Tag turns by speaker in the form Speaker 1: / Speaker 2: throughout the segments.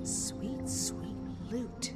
Speaker 1: Sweet, sweet loot.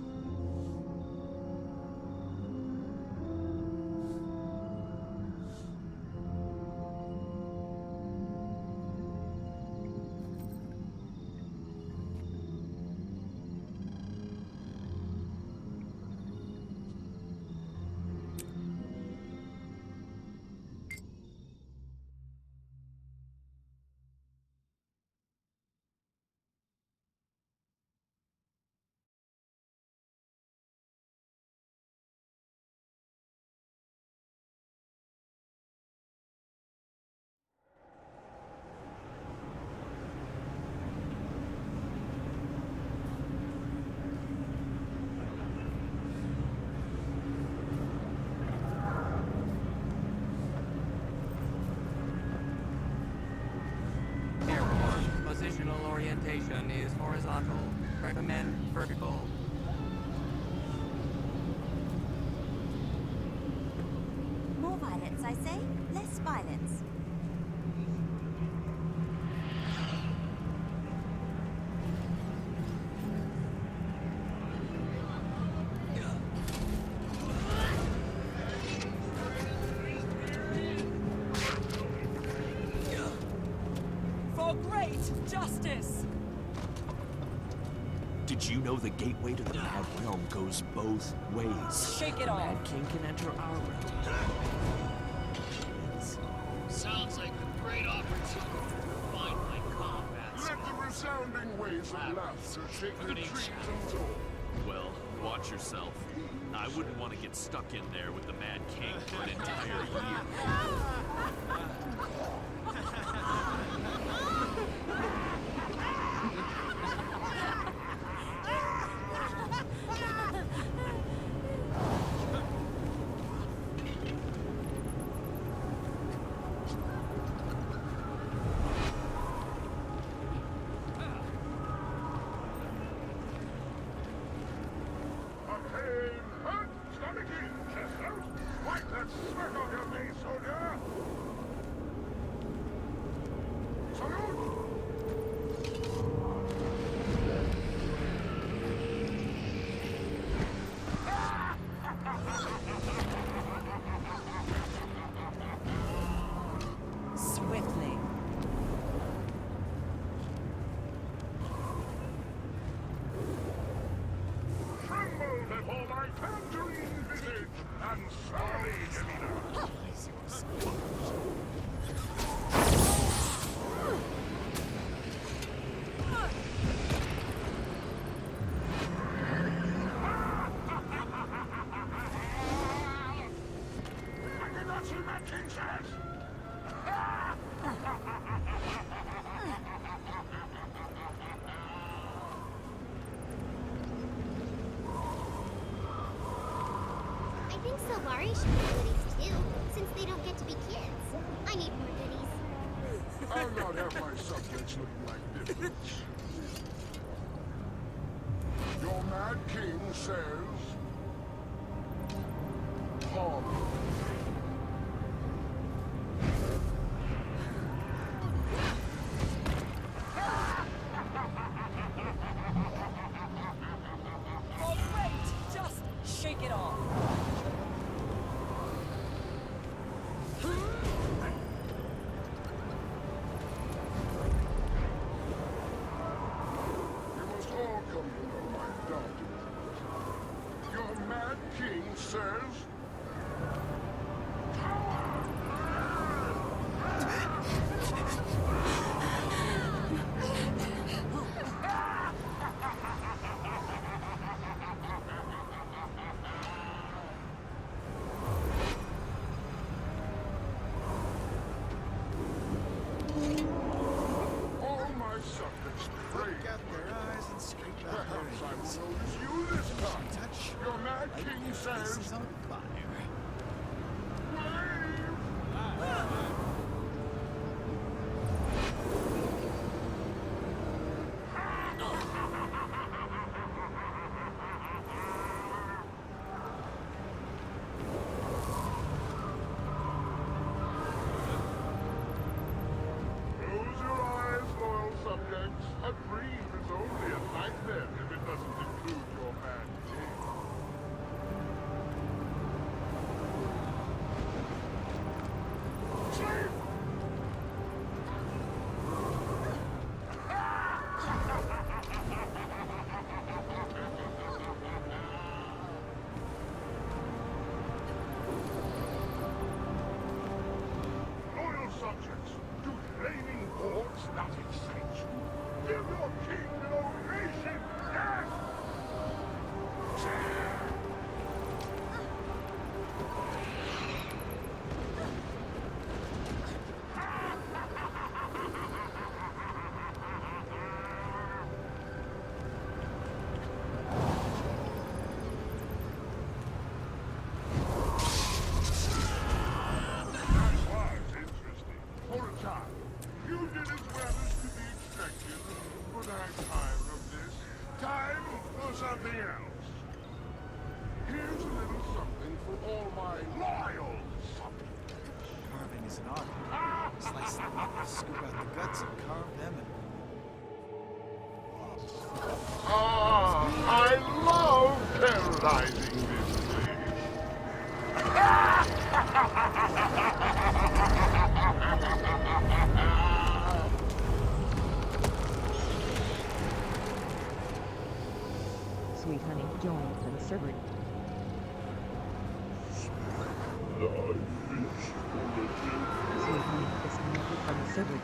Speaker 2: Positional orientation is horizontal. Recommend vertical.
Speaker 3: More violence, I say. Less violence.
Speaker 1: For great justice!
Speaker 4: Did you know the gateway to the Mad Realm goes both ways?
Speaker 1: Shake it
Speaker 4: The
Speaker 1: off.
Speaker 4: Mad King can enter our realm.
Speaker 5: Sounds like a great opportunity to find my combat.
Speaker 6: Let the resounding waves of laughter take retreat until...
Speaker 7: Well, watch yourself. I wouldn't want to get stuck in there with the Mad King for an entire year.
Speaker 6: Wipe that sweat off your face, soldier! Salute!
Speaker 1: Swiftly.
Speaker 6: Tremble before my tangerine visage and sorry demeanor! I did not see my king says!
Speaker 8: I think Sylvari should get goodies too, since they don't get to be kids. I need more goodies.
Speaker 6: I'll not have my subjects looking like nibbles. Your Mad King says... Paul.
Speaker 1: For great just shake it off.
Speaker 6: You must all come to know my document. Your Mad King says...
Speaker 9: Sweet honey joined the server. Sweet honey disconnected from the server.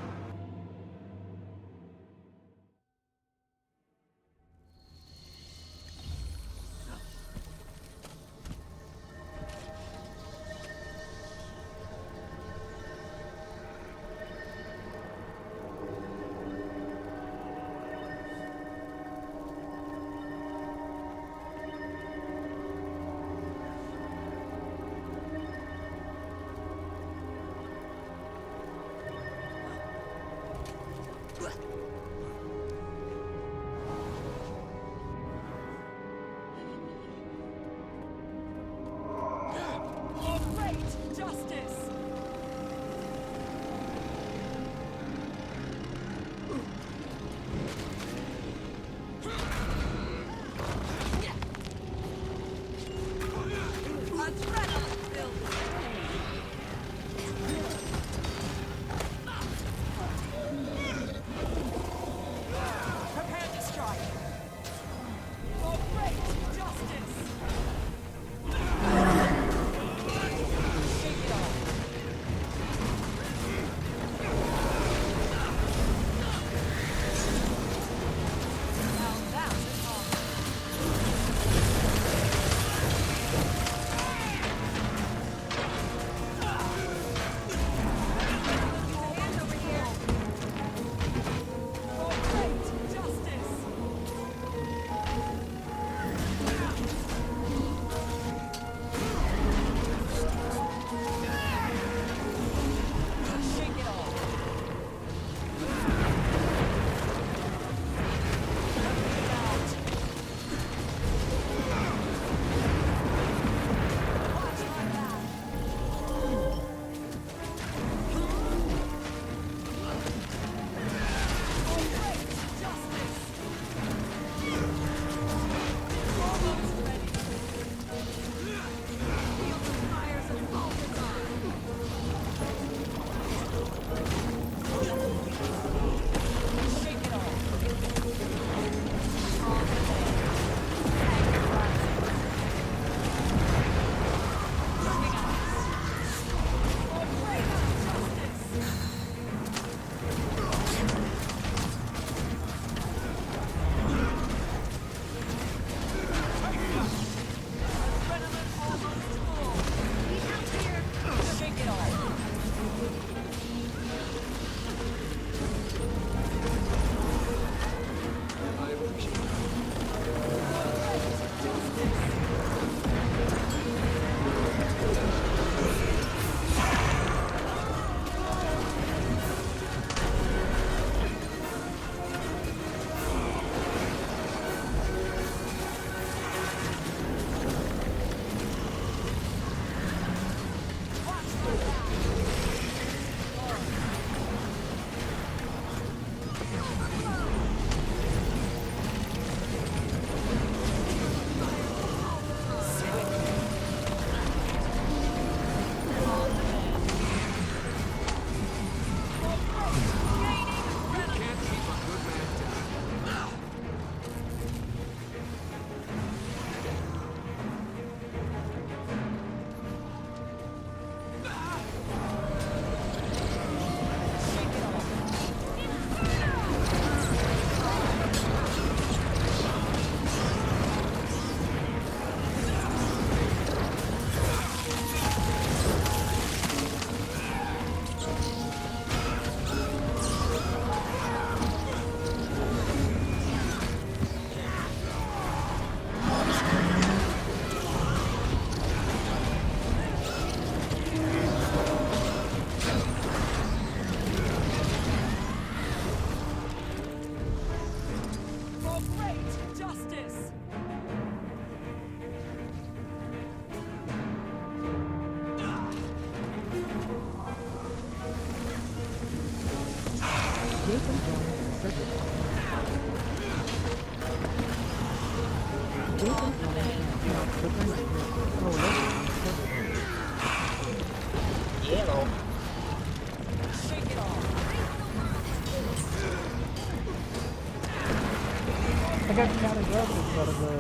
Speaker 9: graphics out of the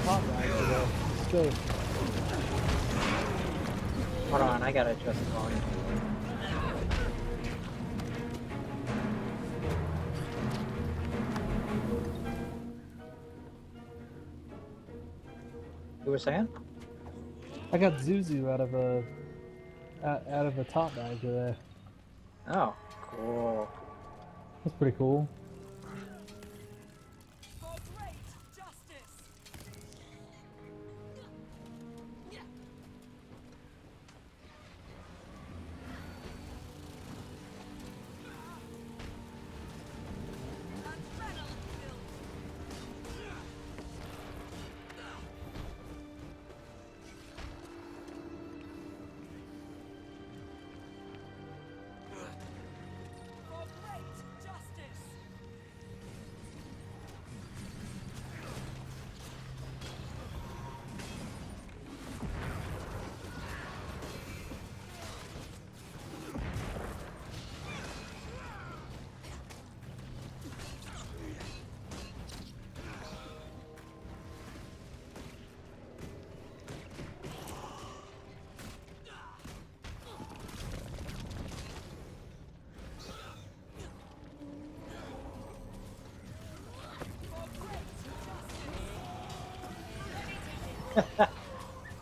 Speaker 9: top bag today. Straight.
Speaker 10: Hold on, I gotta adjust the volume. You were saying?
Speaker 9: I got Zuzu out of a top bag today.
Speaker 10: Oh, cool.
Speaker 9: That's pretty cool.
Speaker 1: For great justice. For great justice.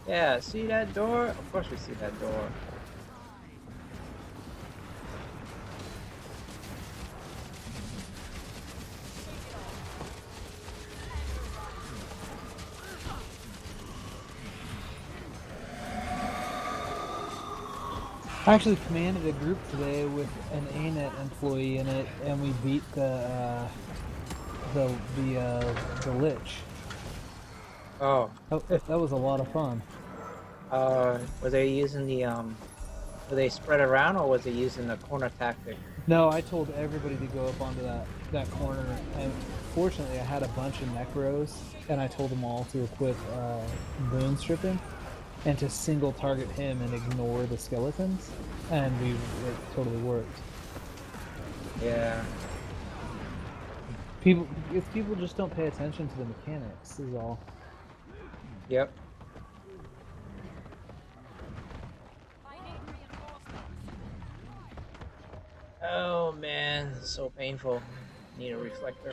Speaker 10: Yeah, see that door? Of course we see that door.
Speaker 9: I actually commanded a group today with an ANET employee in it, and we beat the Lich.
Speaker 10: Oh.
Speaker 9: That was a lot of fun.
Speaker 10: Were they using the were they spread around or was it using the corner tactic?
Speaker 9: No, I told everybody to go up onto that corner, and fortunately I had a bunch of Necros, and I told them all to equip Boon Stripping, and to single target him and ignore the skeletons, and it totally worked.
Speaker 10: Yeah.
Speaker 9: People just don't pay attention to the mechanics, is all.
Speaker 10: Yep. Oh man, this is so painful. Need a reflector.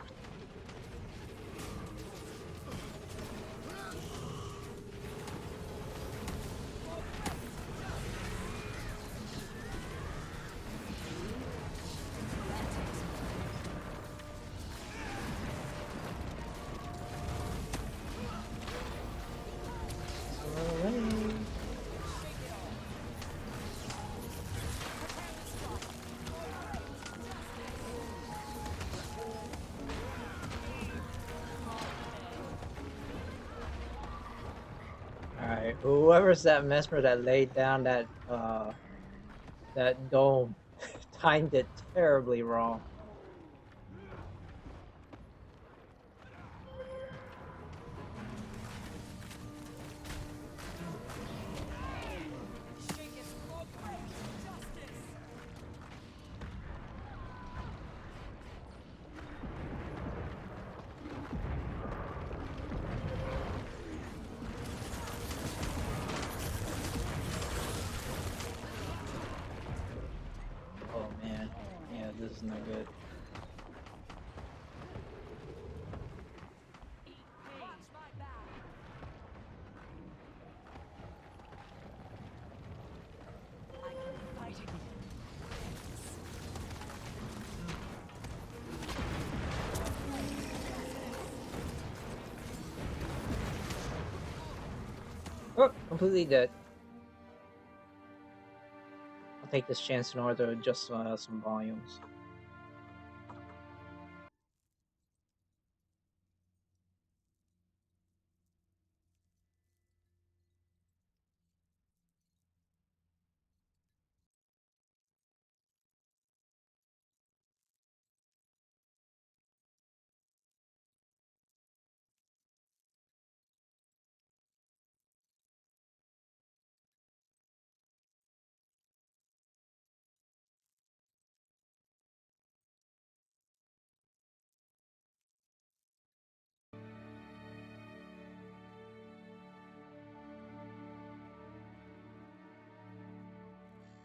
Speaker 10: Alright, whoever's that mesmer that laid down that dome timed it terribly wrong. Oh man, yeah, this is not good. Oh, completely dead. I'll take this chance in order to adjust some volumes.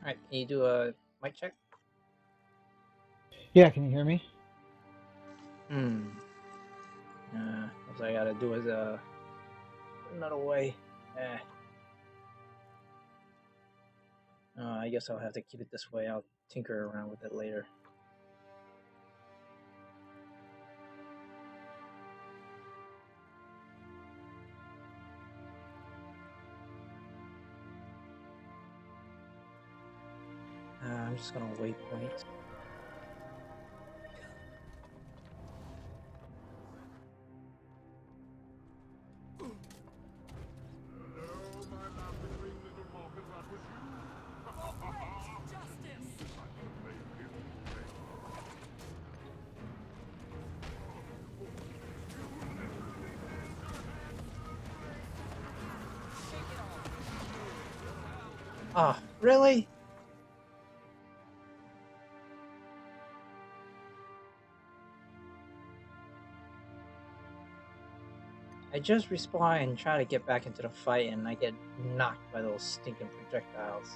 Speaker 10: Alright, can you do a mic check?
Speaker 9: Yeah, can you hear me?
Speaker 10: What I gotta do is another way. I guess I'll have to keep it this way. I'll tinker around with it later. I'm just gonna waypoint. Oh, really? I just respawn and try to get back into the fight, and I get knocked by those stinking projectiles.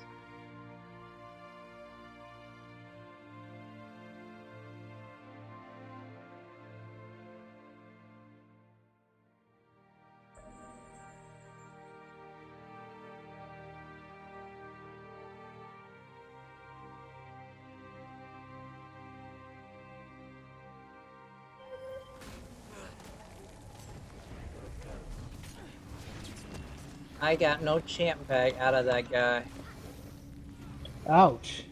Speaker 10: I got no champ bag out of that guy.
Speaker 9: Ouch.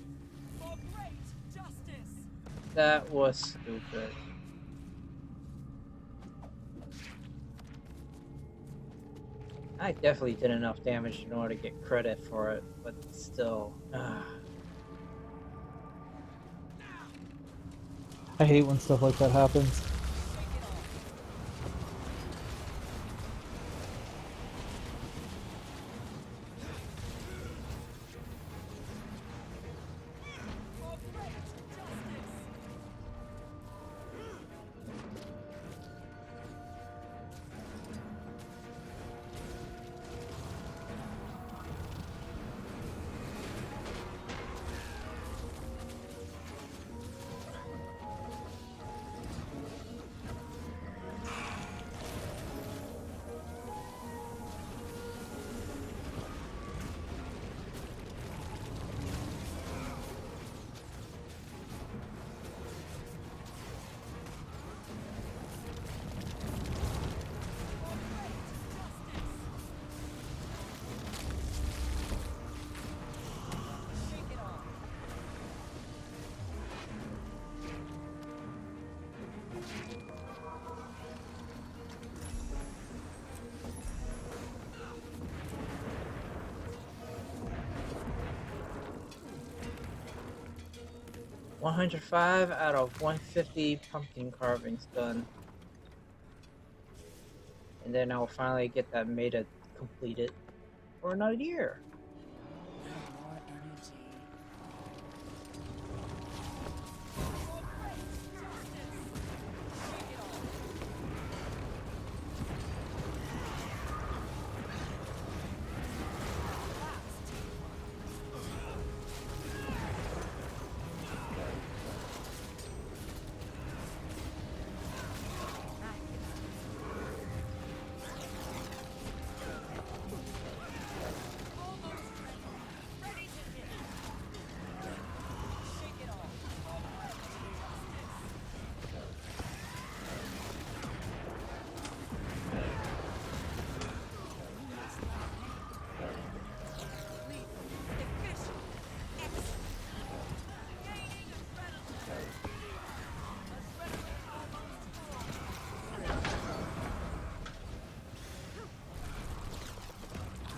Speaker 1: For great justice.
Speaker 10: That was stupid. I definitely did enough damage in order to get credit for it, but still.
Speaker 9: I hate when stuff like that happens.
Speaker 1: For great justice.
Speaker 10: 105 out of 150 pumpkin carvings done. And then I'll finally get that meta completed for another year.
Speaker 1: More energy.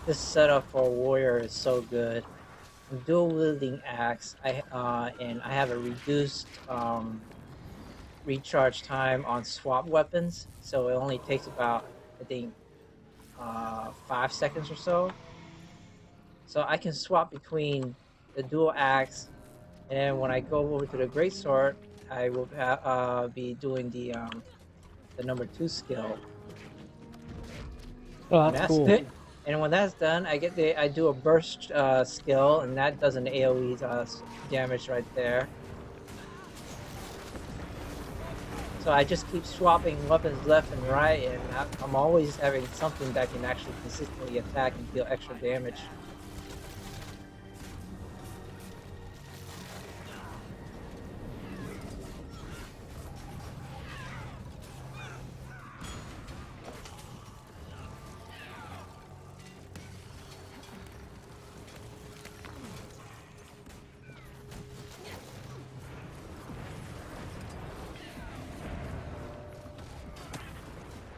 Speaker 10: This setup for a warrior is so good. I'm dual wielding axe. And I have a reduced recharge time on swap weapons, so it only takes about, I think, 5 seconds or so. So I can swap between the dual axe, and when I go over to the greatsword, I will be doing the number 2 skill.
Speaker 9: Oh,
Speaker 10: And
Speaker 9: that's cool.
Speaker 10: And when that's done, I do a burst skill, and that does an AOE damage right there. So I just keep swapping weapons left and right, and I'm always having something that can actually consistently attack and deal extra damage.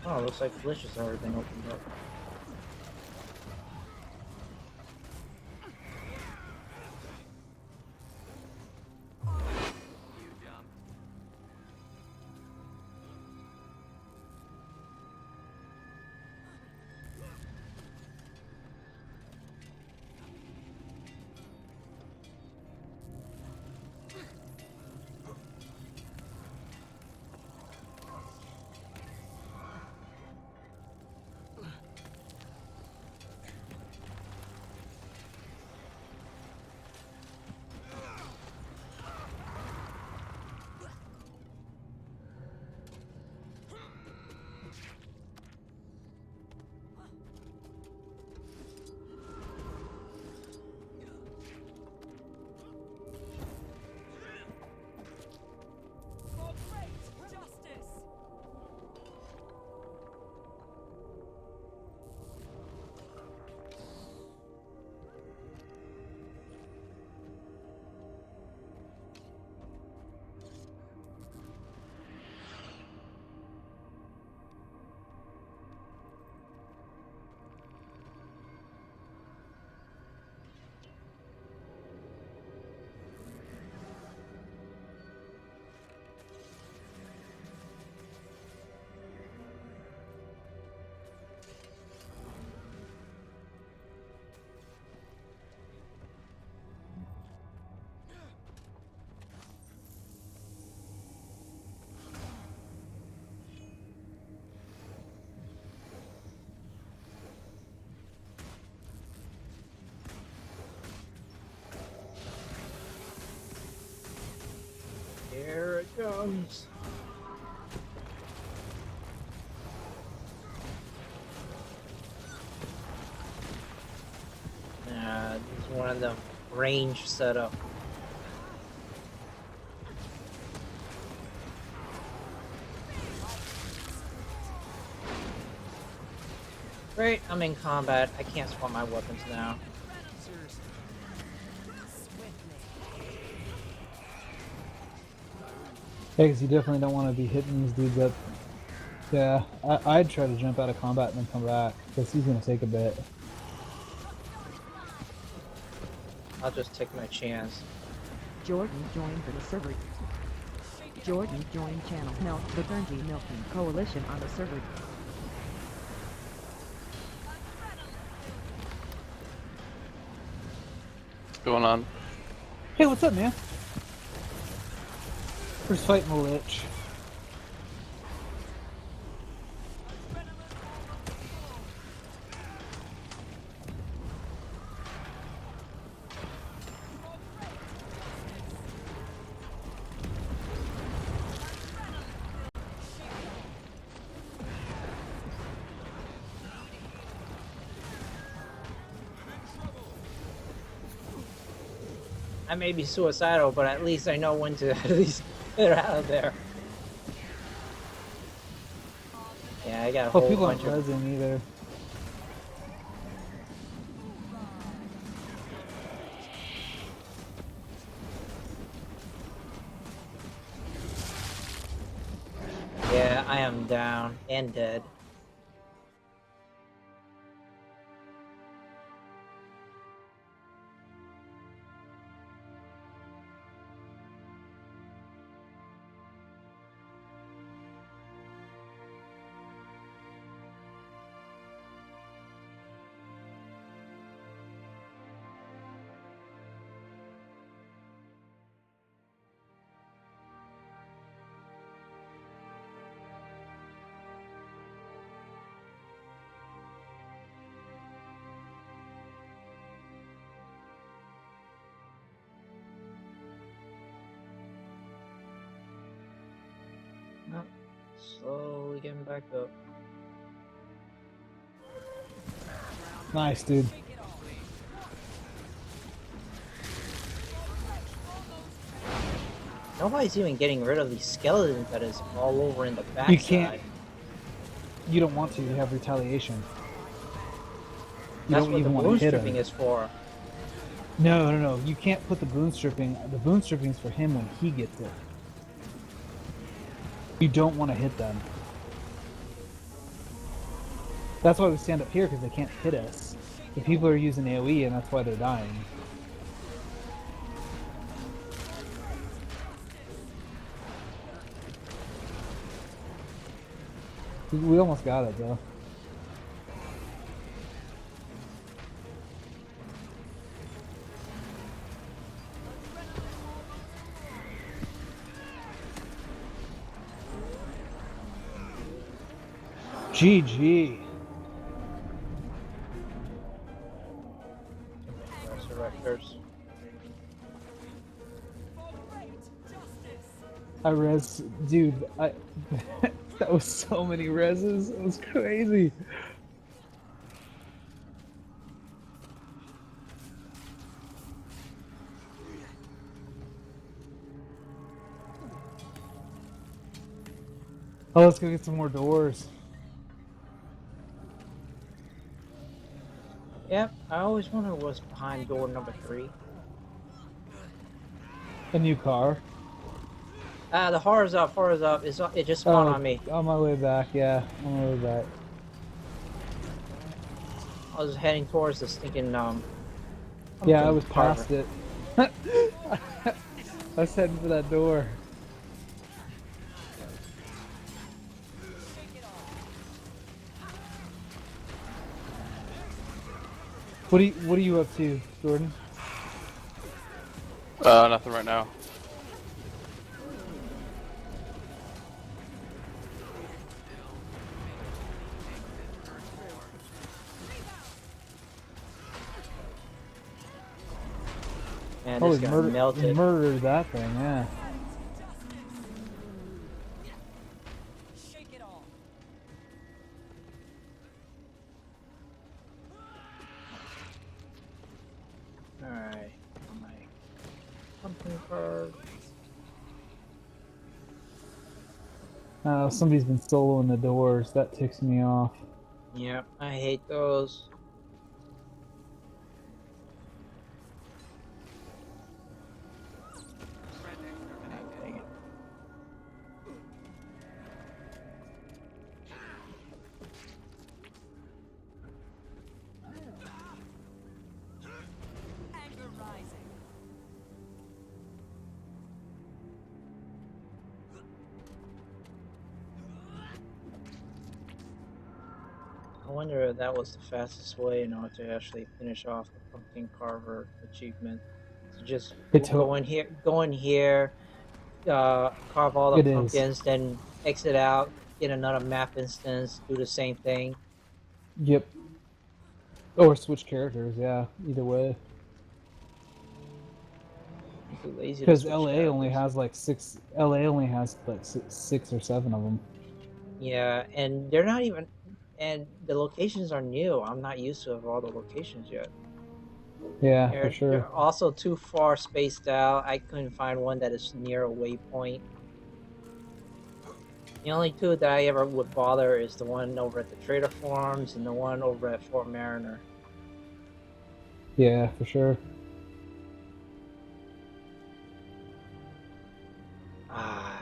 Speaker 10: Oh, looks like Glitch has already been opened up.
Speaker 2: You jump.
Speaker 1: For great justice.
Speaker 10: Here it comes. This is one of the range setup. Great, I'm in combat. I can't swap my weapons now.
Speaker 9: Yeah, because you definitely don't want to be hitting these dudes up. Yeah, I'd try to jump out of combat and then come back, because he's going to take a bit.
Speaker 10: I'll just take my chance.
Speaker 11: Jordan joined the server. Jordan joined channel Milk the Burnley Milking Coalition on the server.
Speaker 12: What's going on?
Speaker 9: Hey, what's up, man? We're just fighting the Lich.
Speaker 10: I may be suicidal, but at least I know when to at least get out of there. Yeah, I got a
Speaker 9: Oh,
Speaker 10: whole
Speaker 9: people aren't
Speaker 10: bunch of...
Speaker 9: resin either.
Speaker 10: Yeah, I am down and dead. Slowly getting back up.
Speaker 9: Nice, dude.
Speaker 10: Nobody's even getting rid of these skeletons that is all over in the backside.
Speaker 9: You can't. You don't want to. You have retaliation. You
Speaker 10: That's
Speaker 9: don't
Speaker 10: what the
Speaker 9: even want
Speaker 10: boon
Speaker 9: to hit
Speaker 10: stripping
Speaker 9: him.
Speaker 10: is for.
Speaker 9: No, no, no. You can't put the boon stripping. The boon stripping is for him when he gets it. You don't want to hit them. That's why we stand up here, because they can't hit us. The people are using AoE, and that's why they're dying. We almost got it, though. GG.
Speaker 10: Resurrectors.
Speaker 9: I res, dude. That was so many reses. It was crazy. Oh, let's go get some more doors.
Speaker 10: Yep, I always wonder what's behind door number 3.
Speaker 9: A new car.
Speaker 10: Ah, the horror's up, horror's up. It just spawned on me.
Speaker 9: On my way back, yeah. On my way back.
Speaker 10: I was heading towards the stinking,
Speaker 9: Yeah, I was
Speaker 10: carver.
Speaker 9: past it. I was heading for that door. What are you up to, Jordan?
Speaker 12: Nothing right now.
Speaker 10: Man,
Speaker 9: Oh,
Speaker 10: this
Speaker 9: he
Speaker 10: guy
Speaker 9: murdered that thing, yeah.
Speaker 10: Alright, my pumpkin card.
Speaker 9: Somebody's been soloing the doors. That ticks me off.
Speaker 10: Yep, I hate those. Dang it.
Speaker 1: Anger rising.
Speaker 10: I wonder if that was the fastest way in order to actually finish off the pumpkin carver achievement. To just go in here, carve all the
Speaker 9: It is.
Speaker 10: pumpkins, then exit out, get another map instance, do the same thing.
Speaker 9: Yep. Or switch characters, yeah. Either way.
Speaker 10: I'm too lazy to
Speaker 9: Because
Speaker 10: switch
Speaker 9: LA only
Speaker 10: characters.
Speaker 9: has like 6. LA only has like 6 or 7 of them.
Speaker 10: Yeah, and they're not even, and the locations are new. I'm not used to all the locations yet.
Speaker 9: Yeah,
Speaker 10: They're,
Speaker 9: for sure.
Speaker 10: they're also too far spaced out. I couldn't find one that is near a waypoint. The only two that I ever would bother is the one over at the Trader Farms and the one over at Fort Mariner.
Speaker 9: Yeah, for sure.
Speaker 10: Ah,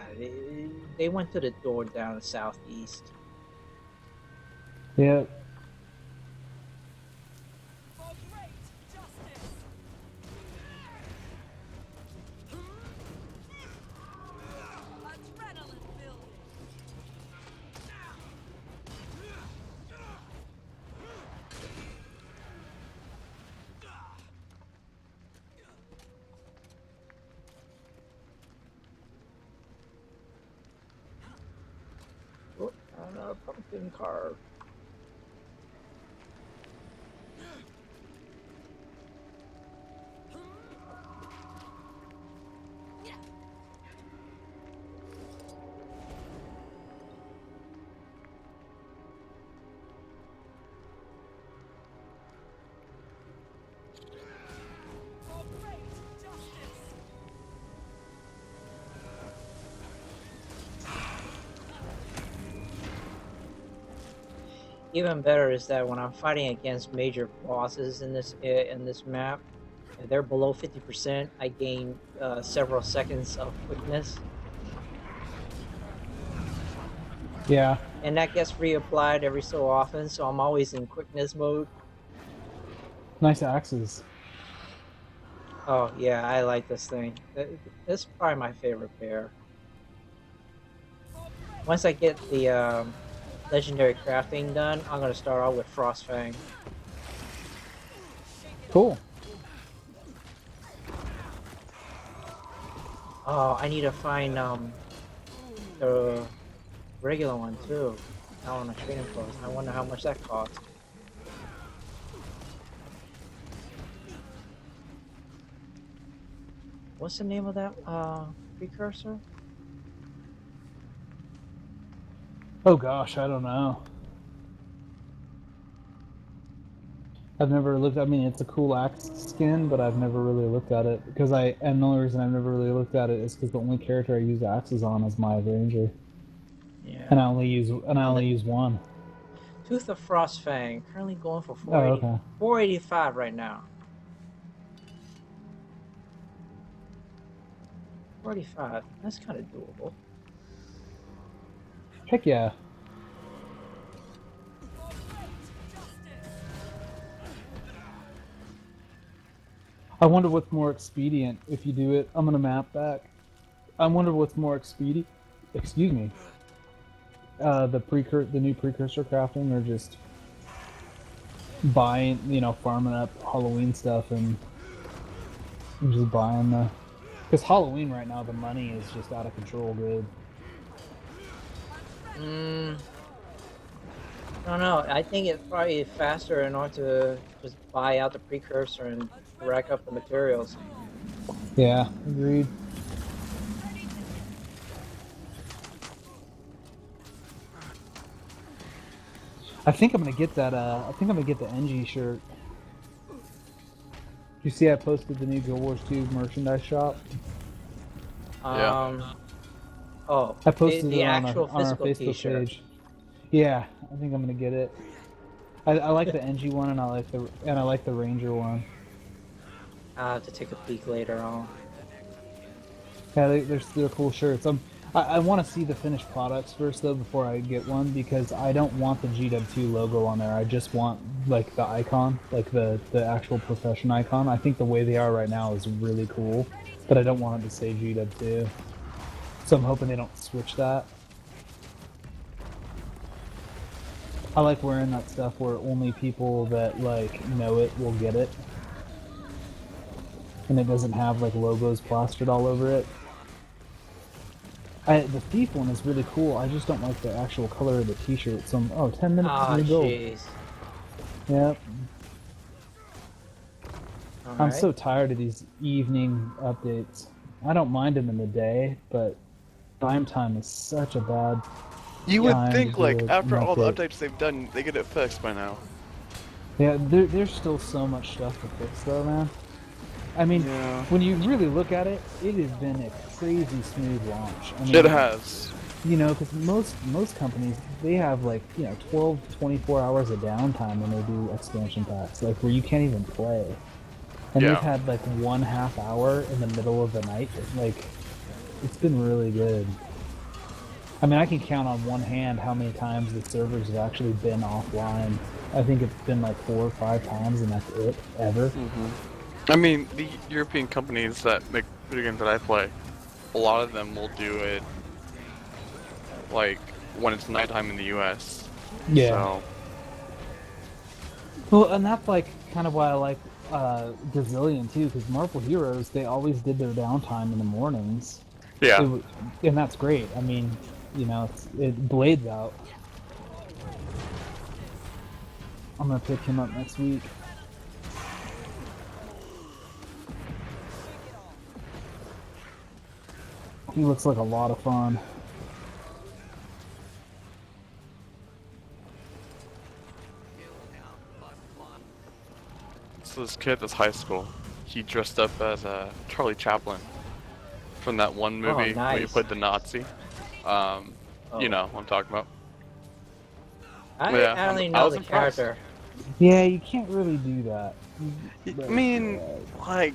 Speaker 10: they went to the door down the southeast.
Speaker 9: Yep.
Speaker 1: For great justice. Adrenaline building.
Speaker 10: Oh, another pumpkin carve. even better is that when I'm fighting against major bosses in this map, if they're below 50%, I gain several seconds of quickness,
Speaker 9: Yeah.
Speaker 10: and that gets reapplied every so often. So I'm always in quickness mode.
Speaker 9: Nice axes.
Speaker 10: Oh yeah, I like this thing. This is probably my favorite pair. Once I get the legendary crafting done, I'm gonna start out with Frostfang.
Speaker 9: Cool.
Speaker 10: Oh, I need to find the regular one too. I want to training post. I wonder how much that costs. What's the name of that precursor?
Speaker 9: Oh gosh, I don't know. I've never looked. I mean, it's a cool axe skin, but I've never really looked at it because and the only reason I've never really looked at it is because the only character I use axes on is my ranger.
Speaker 10: Yeah.
Speaker 9: And I only use one.
Speaker 10: Tooth of Frostfang, currently going for
Speaker 9: Oh, okay.
Speaker 10: 485 right now. 485. That's kind of doable.
Speaker 9: Heck yeah. I wonder what's more expedient if you do it. I'm gonna map back. I wonder what's more expedient. Excuse me. The new precursor crafting, or just buying, farming up Halloween stuff and just buying the. Because Halloween right now, the money is just out of control good.
Speaker 10: I don't know. I think it's probably faster in order to just buy out the precursor and rack up the materials.
Speaker 9: Yeah, agreed. I think I'm gonna get that. I think I'm gonna get the NG shirt. You see, I posted the new Guild Wars 2 merchandise shop.
Speaker 10: Oh,
Speaker 9: I posted
Speaker 10: the
Speaker 9: it on
Speaker 10: actual
Speaker 9: our
Speaker 10: physical
Speaker 9: Facebook
Speaker 10: T-shirt.
Speaker 9: page. Yeah, I think I'm gonna get it. I like the NG one, and I like the Ranger one.
Speaker 10: I'll have to take a peek later on.
Speaker 9: Yeah, they're cool shirts. I want to see the finished products first though before I get one, because I don't want the GW2 logo on there. I just want like the icon, like the actual profession icon. I think the way they are right now is really cool, but I don't want it to say GW2. So I'm hoping they don't switch that. I like wearing that stuff where only people that like know it will get it, and it doesn't have like logos plastered all over it. The Thief one is really cool. I just don't like the actual color of the t-shirt. So 10 minutes to go.
Speaker 10: Jeez.
Speaker 9: Yep. I'm
Speaker 10: Alright.
Speaker 9: so tired of these evening updates. I don't mind them in the day, but prime time is such a bad
Speaker 12: You would
Speaker 9: time
Speaker 12: think,
Speaker 9: to
Speaker 12: like,
Speaker 9: do
Speaker 12: after
Speaker 9: an
Speaker 12: all the
Speaker 9: update.
Speaker 12: updates they've done, they get it fixed by now.
Speaker 9: Yeah, there's still so much stuff to fix though, man. I mean, when you really look at it, it has been a crazy smooth launch. I mean,
Speaker 12: It has.
Speaker 9: You know, because most companies, they have like, 12 to 24 hours of downtime when they do expansion packs, like where you can't even play. And they've had like 1/2 hour in the middle of the night. Like, it's been really good. I mean, I can count on one hand how many times the servers have actually been offline. I think it's been like 4 or 5 times, and that's it, ever.
Speaker 12: I mean, the European companies that make video games that I play, a lot of them will do it, like, when it's nighttime in the US.
Speaker 9: Yeah.
Speaker 12: So.
Speaker 9: Well, and that's like kind of why I like Gazillion too, because Marvel Heroes, they always did their downtime in the mornings.
Speaker 12: Yeah.
Speaker 9: And that's great. I mean, it blades out. I'm gonna pick him up next week. He looks like a lot of fun.
Speaker 12: So this kid at this high school, he dressed up as Charlie Chaplin from that one movie where he played the Nazi. You know what I'm talking about. Yeah,
Speaker 10: I only
Speaker 12: I
Speaker 10: know
Speaker 12: was
Speaker 10: the
Speaker 12: impressed.
Speaker 10: character.
Speaker 9: Yeah, you can't really do that.
Speaker 12: I mean, like,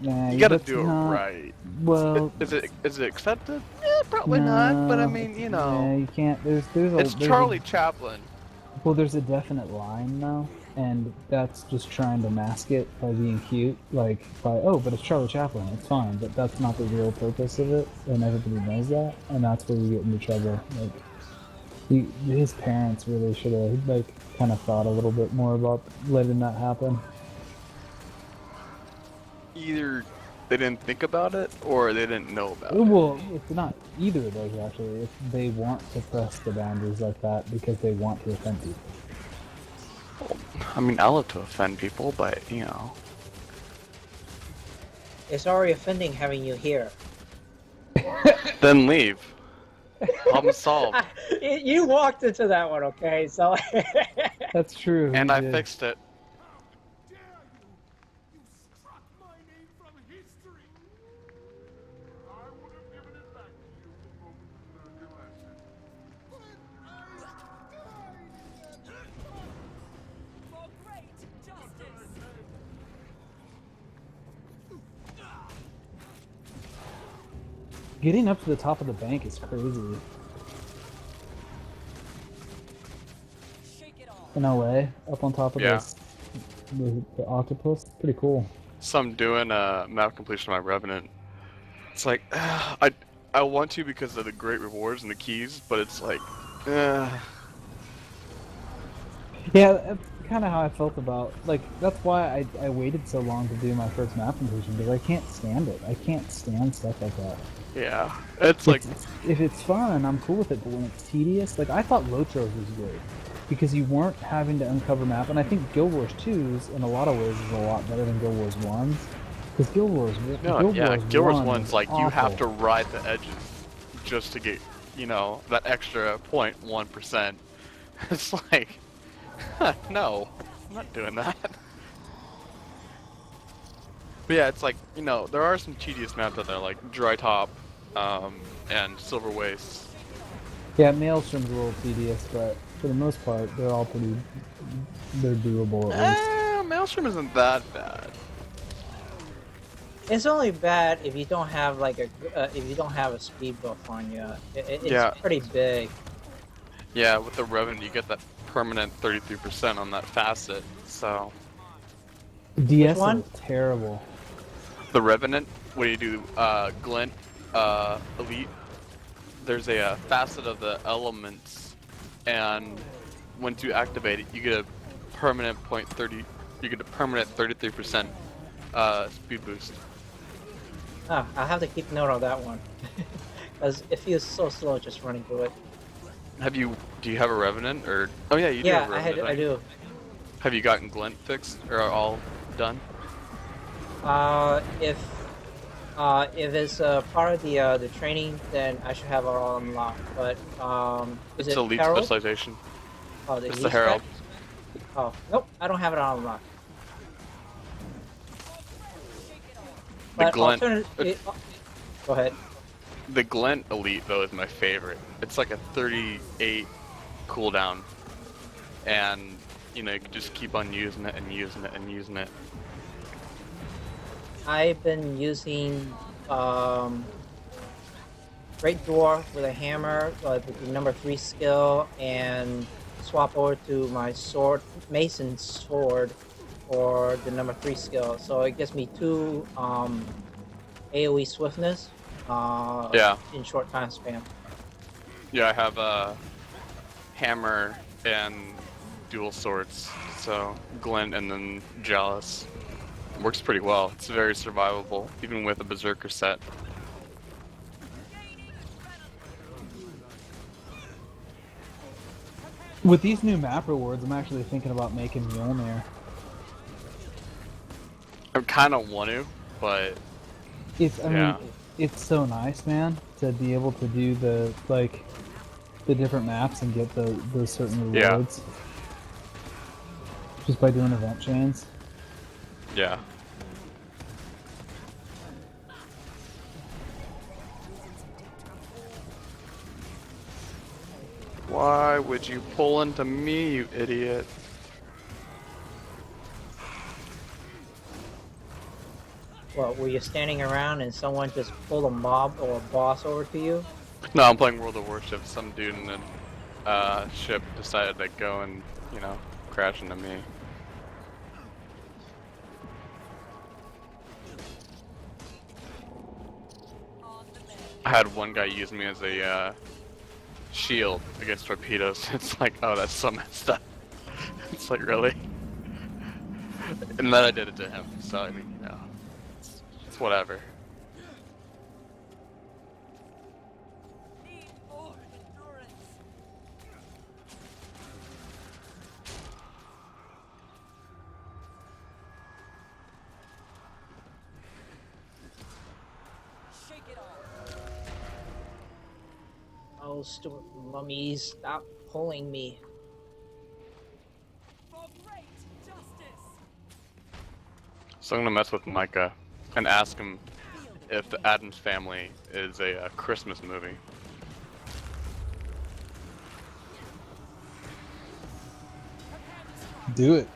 Speaker 9: Nah,
Speaker 12: you gotta
Speaker 9: that's
Speaker 12: do it
Speaker 9: not,
Speaker 12: right.
Speaker 9: well,
Speaker 12: Is it accepted? Probably not. But I
Speaker 9: no,
Speaker 12: mean, you
Speaker 9: yeah,
Speaker 12: know,
Speaker 9: you can't.
Speaker 12: it's Charlie Chaplin.
Speaker 9: Well, there's a definite line though, and that's just trying to mask it by being cute, like oh, but it's Charlie Chaplin, it's fine, but that's not the real purpose of it, and everybody knows that, and that's where you get into trouble. Like, his parents really should have kind of thought a little bit more about letting that happen.
Speaker 12: Either they didn't think about it, or they didn't know about it.
Speaker 9: Well, it's not either of those actually. If they want to press the boundaries like that because they want to offend people.
Speaker 12: Well, I mean, I love to offend people, but you know.
Speaker 10: It's already offending having you here.
Speaker 12: Then leave. Problem solved.
Speaker 10: You walked into that one, okay? So.
Speaker 9: That's true.
Speaker 12: And I fixed it.
Speaker 1: For great justice.
Speaker 9: Getting up to the top of the bank is crazy.
Speaker 1: Shake it off.
Speaker 9: In LA, up on top of the octopus, pretty cool.
Speaker 12: So I'm doing a map completion of my Revenant. It's like, I want to because of the great rewards and the keys, but it's like,
Speaker 9: Yeah, that's kind of how I felt about, that's why I waited so long to do my first map completion, because I can't stand it. I can't stand stuff like that.
Speaker 12: yeah, it's like,
Speaker 9: if it's fun, I'm cool with it, but when it's tedious, I thought Lotros was great, because you weren't having to uncover map, and I think Guild Wars 2's, in a lot of ways, is a lot better than Guild Wars 1's, because Guild Wars
Speaker 12: 1's like, you have
Speaker 9: awful.
Speaker 12: to ride the edges just to get, that extra 0.1%. It's like, no, I'm not doing that. But yeah, it's like, there are some tedious maps out there, like Dry Top, and Silver Waste.
Speaker 9: Yeah, Maelstrom's a little tedious, but for the most part, they're doable at least.
Speaker 12: Maelstrom isn't that bad.
Speaker 10: It's only bad if you don't have if you don't have a speed buff on you. It's pretty big.
Speaker 12: Yeah, with the Revenant, you get that permanent 33% on that facet. So
Speaker 9: DS is terrible.
Speaker 12: the Revenant, when you do Glint Elite, there's a facet of the elements, and once you activate it, you get a permanent 0.30. You get a permanent 33% speed boost.
Speaker 10: Ah, I'll have to keep note of that one, because it feels so slow just running through it.
Speaker 12: Do you have a Revenant, or? Oh yeah, you do have a Revenant.
Speaker 10: Yeah, I do.
Speaker 12: Have you gotten Glint fixed, or are all done?
Speaker 10: If it's part of the training, then I should have it all unlocked. But is
Speaker 12: it's
Speaker 10: it
Speaker 12: Elite
Speaker 10: Herald?
Speaker 12: specialization.
Speaker 10: Oh,
Speaker 12: it's the Herald.
Speaker 10: Oh, nope, I don't have it all unlocked.
Speaker 12: The Glint.
Speaker 10: Go ahead.
Speaker 12: The Glint Elite though is my favorite. It's like a 38 cooldown, and you can just keep on using it and using it and using it.
Speaker 10: I've been using Great Dwarf with a hammer, with the number 3 skill, and swap over to my sword, Mason sword, for the number 3 skill. So it gives me 2 AoE swiftness in short time span.
Speaker 12: Yeah, I have a hammer and dual swords, so Glint and then Jealous. Works pretty well. It's very survivable, even with a Berserker set.
Speaker 9: With these new map rewards, I'm actually thinking about making Mjolnir.
Speaker 12: I kind of want to, but
Speaker 9: I mean, it's so nice, man, to be able to do the different maps and get those certain rewards. Just by doing event chains.
Speaker 12: Yeah. Why would you pull into me, you idiot?
Speaker 10: What, were you standing around and someone just pulled a mob or a boss over to you?
Speaker 12: No, I'm playing World of Warship. Some dude in a ship decided to go and, you know, crash into me. I had one guy use me as a shield against torpedoes. It's like, oh, that's so messed up. It's like, really? And then I did it to him, so I mean, you know, it's whatever.
Speaker 1: Need more endurance. Shake it off.
Speaker 10: Oh, stupid mummies, stop pulling me.
Speaker 1: For great justice.
Speaker 12: So I'm gonna mess with Micah and ask him if the Addams Family is a Christmas movie.
Speaker 9: Do it.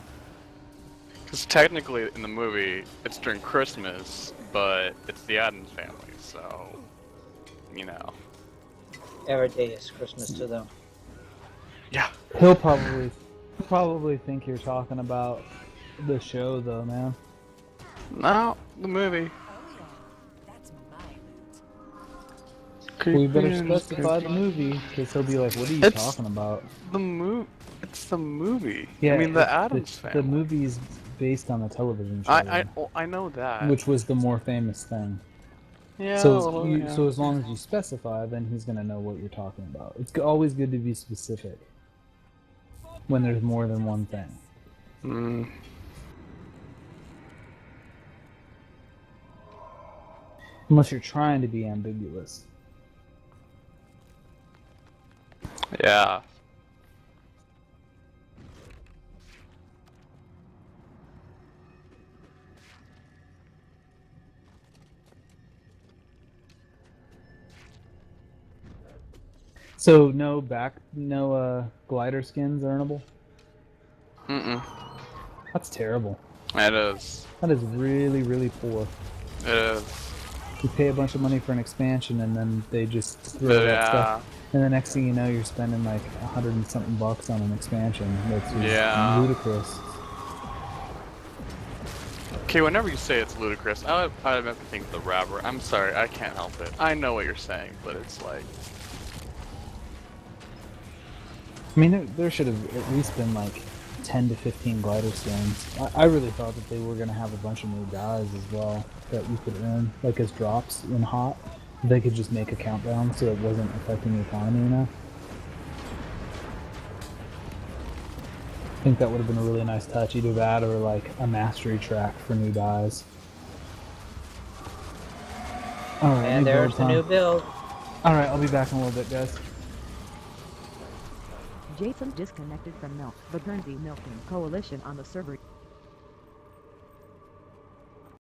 Speaker 12: Because technically in the movie, it's during Christmas, but it's the Addams Family, so, you know.
Speaker 10: Every day is Christmas to them.
Speaker 12: Yeah.
Speaker 9: He'll probably think you're talking about the show, though, man.
Speaker 12: No, the movie.
Speaker 1: That's my loot.
Speaker 9: We better specify the movie, because he'll be like, what are you talking about?
Speaker 12: The movie. It's the movie.
Speaker 9: Yeah,
Speaker 12: I mean, the Addams Family.
Speaker 9: The movie's based on a television show.
Speaker 12: I know that.
Speaker 9: Which was the more famous thing.
Speaker 12: Yeah.
Speaker 9: So,
Speaker 12: yeah.
Speaker 9: so as long as you specify, then he's gonna know what you're talking about. It's always good to be specific when there's more than one thing.
Speaker 12: Mm.
Speaker 9: Unless you're trying to be ambiguous.
Speaker 12: Yeah.
Speaker 9: So no glider skins earnable?
Speaker 12: Mm-mm.
Speaker 9: That's terrible.
Speaker 12: It is.
Speaker 9: That is really, really poor.
Speaker 12: It is.
Speaker 9: You pay a bunch of money for an expansion and then they just throw that stuff. And the next thing you know, you're spending like $100 and something bucks on an expansion. That's just ludicrous.
Speaker 12: Okay, whenever you say it's ludicrous, I have to think of the rapper. I'm sorry, I can't help it. I know what you're saying, but it's like...
Speaker 9: I mean, there should have at least been like 10 to 15 glider skins. I really thought that they were going to have a bunch of new guys as well that you could earn, like as drops in hot. They could just make a countdown so it wasn't affecting the economy enough. I think that would have been a really nice touch, either that or like a mastery track for new guys. Alright,
Speaker 10: and there's the new build.
Speaker 9: Alright, I'll be back in a little bit, guys.
Speaker 11: Jason disconnected from the Guernsey Milking Coalition on the server.